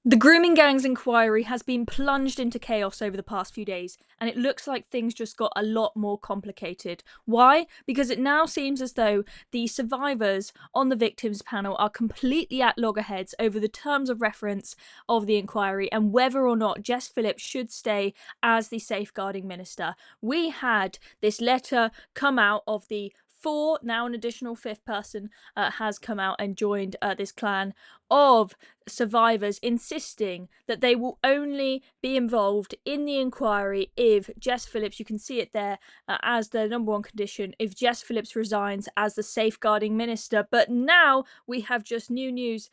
The grooming gangs inquiry has been plunged into chaos over the past few days, and it looks like things just got a lot more complicated. Why? Because it now seems as though the survivors on the victims panel are completely at loggerheads over the terms of reference of the inquiry and whether or not Jess Phillips should stay as the safeguarding minister. We had this letter come out of the four, now an additional fifth person has come out and joined this clan of survivors insisting that they will only be involved in the inquiry if Jess Phillips, you can see it there as the number one condition, if Jess Phillips resigns as the safeguarding minister. But now we have just new news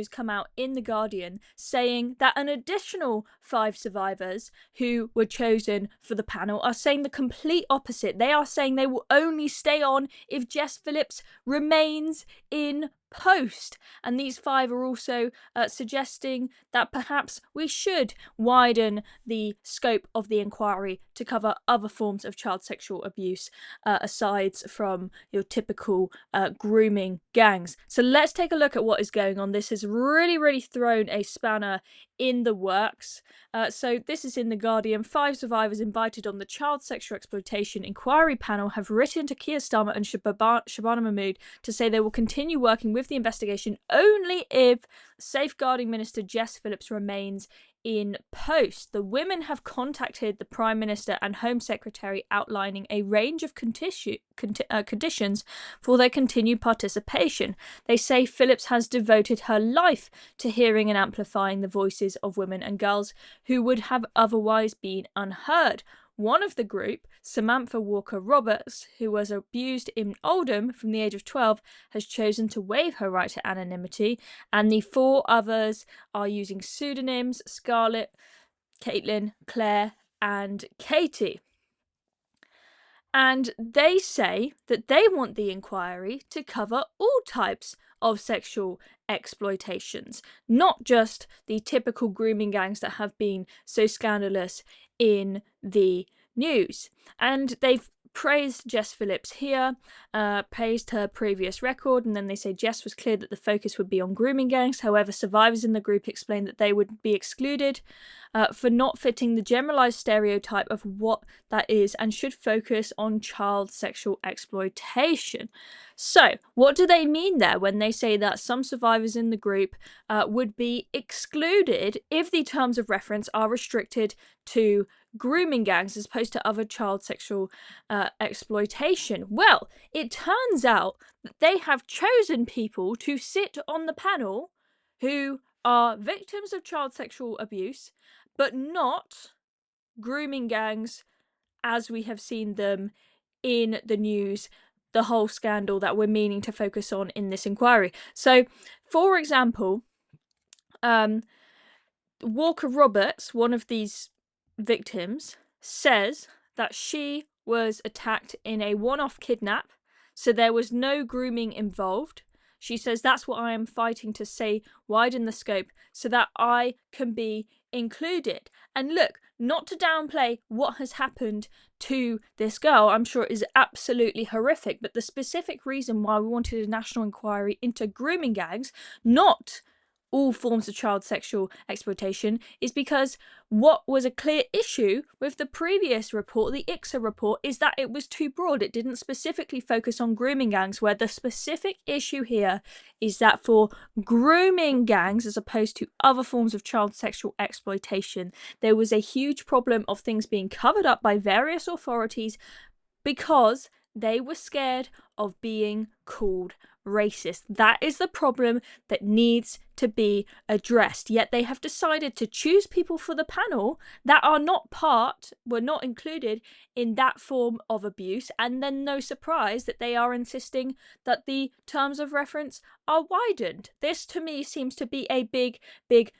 come out in The Guardian saying that an additional 5 survivors who were chosen for the panel are saying the complete opposite. They are saying they will only stay on if Jess Phillips remains in post, and these 5 are also suggesting that perhaps we should widen the scope of the inquiry to cover other forms of child sexual abuse aside from your typical grooming gangs. So let's take a look at what is going on. This has really thrown a spanner in the works. So this is in The Guardian. 5 survivors invited on the child sexual exploitation inquiry panel have written to Keir Starmer and Shabana Mahmood to say they will continue working with the investigation only if safeguarding minister Jess Phillips remains in post. The women have contacted the Prime Minister and Home Secretary outlining a range of conditions for their continued participation. They say Phillips has devoted her life to hearing and amplifying the voices of women and girls who would have otherwise been unheard. One of the group, Samantha Walker Roberts, who was abused in Oldham from the age of 12, has chosen to waive her right to anonymity, and the 4 others are using pseudonyms: Scarlett, Caitlin, Claire, and Katie. And they say that they want the inquiry to cover all types of sexual exploitations, not just the typical grooming gangs that have been so scandalous in the news. And they've praised Jess Phillips here, praised her previous record, and then they say Jess was clear that the focus would be on grooming gangs. However, survivors in the group explained that they would be excluded for not fitting the generalized stereotype of what that is and should focus on child sexual exploitation. So, what do they mean there when they say that some survivors in the group would be excluded if the terms of reference are restricted to grooming gangs as opposed to other child sexual exploitation? Well, it turns out that they have chosen people to sit on the panel who are victims of child sexual abuse, but not grooming gangs as we have seen them in the news, the whole scandal that we're meaning to focus on in this inquiry. So, for example, Walker Roberts, one of these victims, says that she was attacked in a one-off kidnap, so there was no grooming involved. She says, that's what I am fighting to say, widen the scope so that I can be included. And look, not to downplay what has happened to this girl, I'm sure it is absolutely horrific, but the specific reason why we wanted a national inquiry into grooming gangs, not all forms of child sexual exploitation, is because what was a clear issue with the previous report, the ICSA report, is that it was too broad. It didn't specifically focus on grooming gangs, where the specific issue here is that for grooming gangs, as opposed to other forms of child sexual exploitation, there was a huge problem of things being covered up by various authorities because they were scared of being called racist. That is the problem that needs to be addressed. Yet they have decided to choose people for the panel that were not included in that form of abuse, and then no surprise that they are insisting that the terms of reference are widened. This to me seems to be a big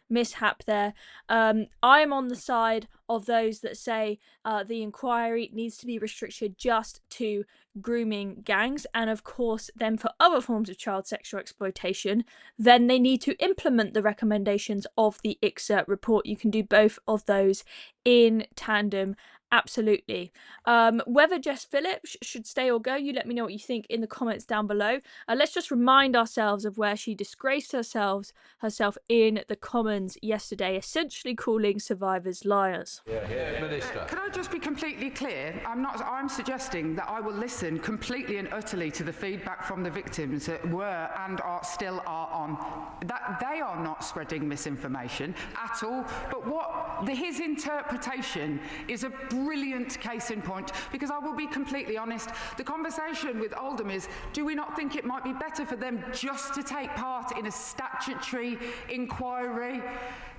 mishap there. I am on the side of those that say the inquiry needs to be restricted just to grooming gangs, and of course then for other forms of child sexual exploitation, then they need to implement the recommendations of the ICSA report. You can do both of those in tandem Absolutely. Whether Jess Phillips should stay or go, you let me know what you think in the comments down below. Let's just remind ourselves of where she disgraced herself in the Commons yesterday, essentially calling survivors liars. Minister. Can I just be completely clear? I'm suggesting that I will listen completely and utterly to the feedback from the victims that were and still are on. That they are not spreading misinformation at all. But his interpretation is a brilliant case in point, because I will be completely honest, the conversation with Oldham is, do we not think it might be better for them just to take part in a statutory inquiry?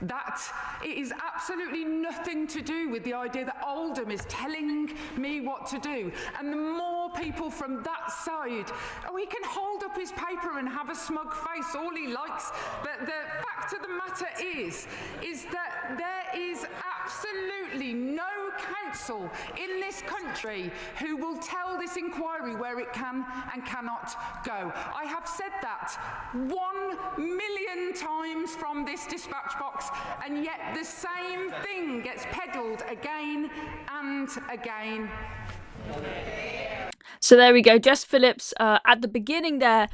That it is absolutely nothing to do with the idea that Oldham is telling me what to do. And the more people from that side, he can hold up his paper and have a smug face all he likes, but the fact of the matter is that there is absolutely no council in this country who will tell this inquiry where it can and cannot go. I have said that 1,000,000 times from this dispatch box, and yet the same thing gets peddled again and again. So there we go. Jess Phillips at the beginning there,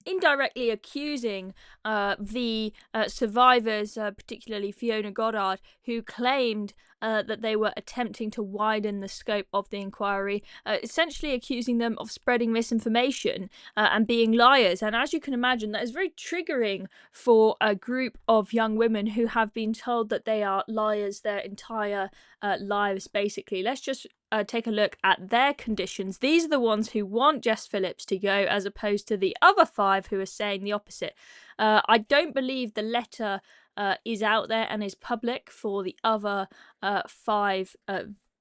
indirectly accusing the survivors, particularly Fiona Goddard, who claimed that they were attempting to widen the scope of the inquiry, essentially accusing them of spreading misinformation and being liars. And as you can imagine, that is very triggering for a group of young women who have been told that they are liars their entire lives, basically. Let's just take a look at their conditions. These are the ones who want Jess Phillips to go, as opposed to the other 5 who are saying the opposite. I don't believe the letter is out there and is public for the other 5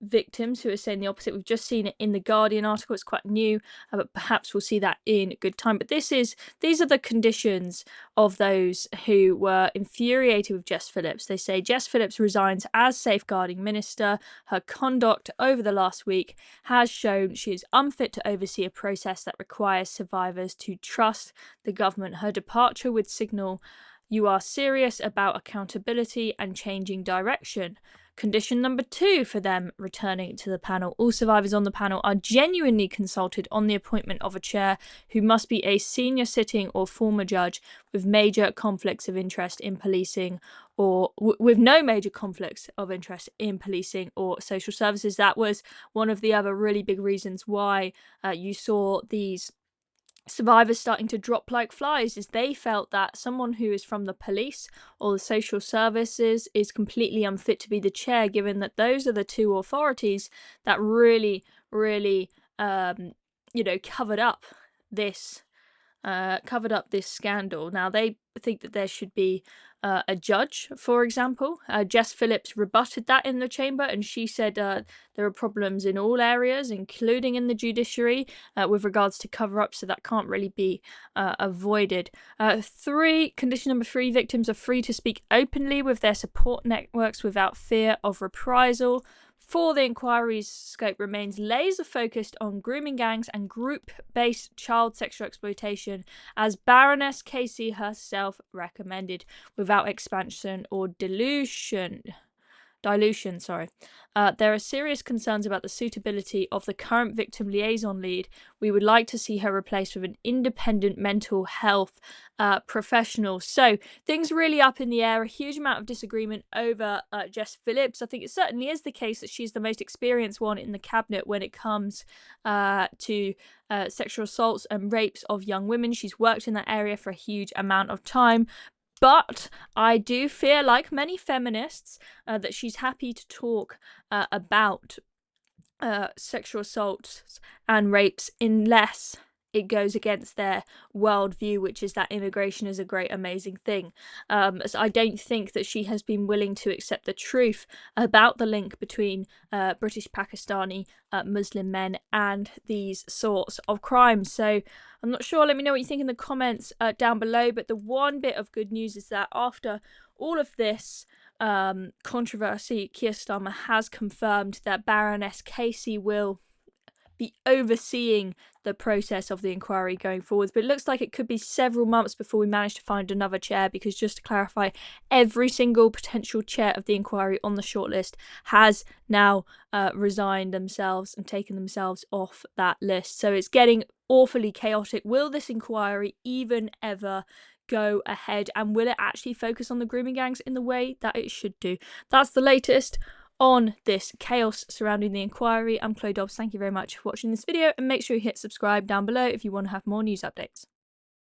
victims who are saying the opposite. We've just seen it in the Guardian article. It's quite new, but perhaps we'll see that in good time. But these are the conditions of those who were infuriated with Jess Phillips. They say Jess Phillips resigns as safeguarding minister. Her conduct over the last week has shown she is unfit to oversee a process that requires survivors to trust the government. Her departure would signal you are serious about accountability and changing direction. Condition number 2 for them returning to the panel. All survivors on the panel are genuinely consulted on the appointment of a chair who must be a senior sitting or former judge with major conflicts of interest in policing or with no major conflicts of interest in policing or social services. That was one of the other really big reasons why you saw these survivors starting to drop like flies, is they felt that someone who is from the police or the social services is completely unfit to be the chair, given that those are the 2 authorities that really covered up this scandal. Now they think that there should be a judge, for example. Jess Phillips rebutted that in the chamber, and she said there are problems in all areas, including in the judiciary, with regards to cover-up, so that can't really be avoided. Condition number 3, victims are free to speak openly with their support networks without fear of reprisal. 4, the inquiry's scope remains laser-focused on grooming gangs and group-based child sexual exploitation, as Baroness Casey herself recommended, without expansion or dilution. There are serious concerns about the suitability of the current victim liaison lead. We would like to see her replaced with an independent mental health professional. So things really up in the air. A huge amount of disagreement over Jess Phillips. I think it certainly is the case that she's the most experienced one in the cabinet when it comes to sexual assaults and rapes of young women. She's worked in that area for a huge amount of time. But I do feel, like many feminists, that she's happy to talk about sexual assaults and rapes unless it goes against their worldview, which is that immigration is a great, amazing thing. So I don't think that she has been willing to accept the truth about the link between British Pakistani Muslim men and these sorts of crimes. So I'm not sure. Let me know what you think in the comments down below. But the one bit of good news is that after all of this controversy, Keir Starmer has confirmed that Baroness Casey will be overseeing the process of the inquiry going forwards. But it looks like it could be several months before we manage to find another chair, because just to clarify, every single potential chair of the inquiry on the shortlist has now resigned themselves and taken themselves off that list. So it's getting awfully chaotic. Will this inquiry even ever go ahead, and will it actually focus on the grooming gangs in the way that it should do? That's the latest on this chaos surrounding the inquiry. I'm Chloe Dobbs. Thank you very much for watching this video, and make sure you hit subscribe down below if you want to have more news updates.